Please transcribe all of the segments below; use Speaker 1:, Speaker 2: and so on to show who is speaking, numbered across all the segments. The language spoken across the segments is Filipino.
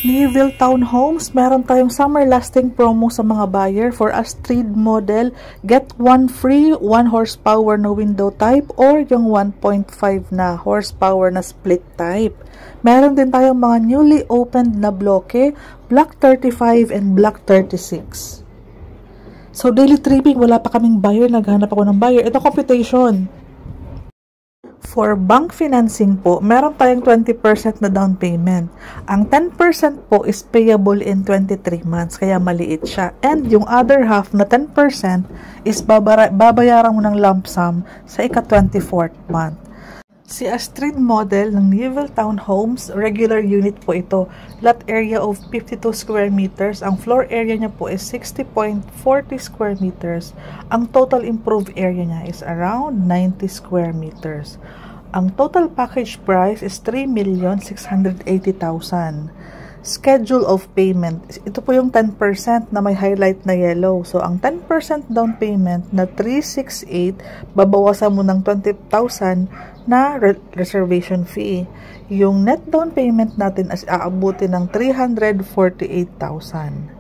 Speaker 1: Newville Townhomes, meron tayong summer lasting promo sa mga buyer for a street model. Get one free, 1 horsepower na window type or yung 1.5 na horsepower na split type. Meron din tayong mga newly opened na bloke, Block 35 and Block 36. So daily tripping, wala pa kaming buyer, naghanap ako ng buyer. Ito computation. For bank financing po, meron tayong 20% na down payment. Ang 10% po is payable in 23 months, kaya maliit siya. And yung other half na 10% is babayaran mo ng lump sum sa ika-24th month. Si Astrid model ng Newville Townhomes, regular unit po ito. Lot area of 52 square meters. Ang floor area niya po is 60.40 square meters. Ang total improved area niya is around 90 square meters. Ang total package price is 3,680,000. Schedule of payment. Ito po yung 10% na may highlight na yellow. So, ang 10% down payment na 368, babawasan mo ng 20,000 na reservation fee. Yung net down payment natin as aabuti ng 348,000.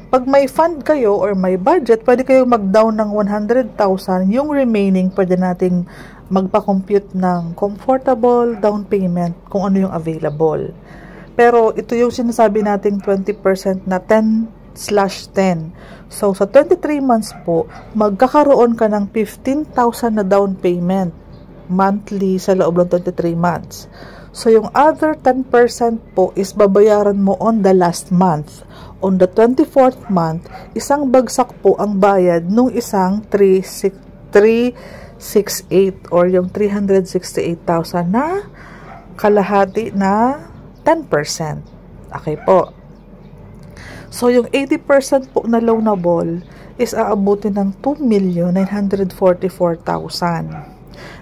Speaker 1: Pag may fund kayo or may budget, pwede kayo mag-down ng 100,000. Yung remaining, pwede nating magpa-compute ng comfortable down payment kung ano yung available. Pero ito yung sinasabi nating 20% na 10/10. So, sa 23 months po, magkakaroon ka ng 15,000 na down payment monthly sa loob ng 23 months. So, yung other 10% po is babayaran mo on the last month. On the 24th month, isang bagsak po ang bayad nung isang 368 or yung 368,000 na kalahati na 10%. Okay po. So, yung 80% po na loanable is aabuti ng 2,944,000.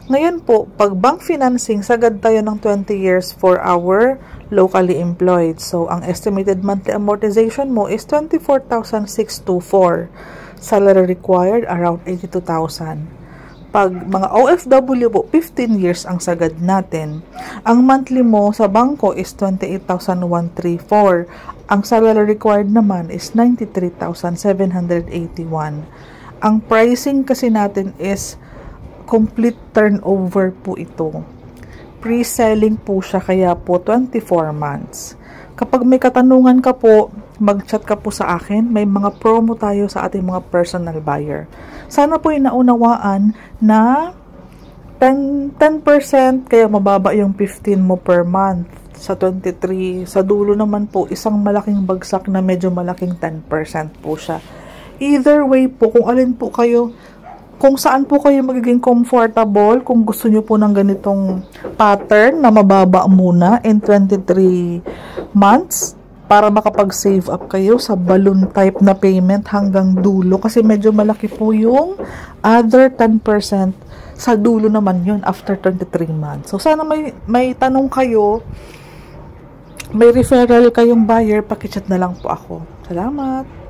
Speaker 1: Ngayon po, pag bank financing, sagad tayo ng 20 years for our locally employed. So, ang estimated monthly amortization mo is 24,624. Salary required, around 82,000. Pag mga OFW po, 15 years ang sagad natin. Ang monthly mo sa bangko is 28,134. Ang salary required naman is 93,781. Ang pricing kasi natin is complete turnover po ito. Pre-selling po siya, kaya po 24 months. Kapag may katanungan ka po, mag-chat ka po sa akin. May mga promo tayo sa ating mga personal buyer. Sana po yung naunawaan na 10% kaya mababa yung 15 mo per month sa 23. Sa dulo naman po, isang malaking bagsak na medyo malaking 10% po siya. Either way po, kung alin po kayo, kung saan po kayo magiging comfortable, kung gusto nyo po ng ganitong pattern na mababa muna in 23 months, para makapag-save up kayo sa balloon type na payment hanggang dulo. Kasi medyo malaki po yung other 10%. Sa dulo naman yun after 23 months. So, sana may tanong kayo, may referral kayong buyer, pakichat na lang po ako. Salamat!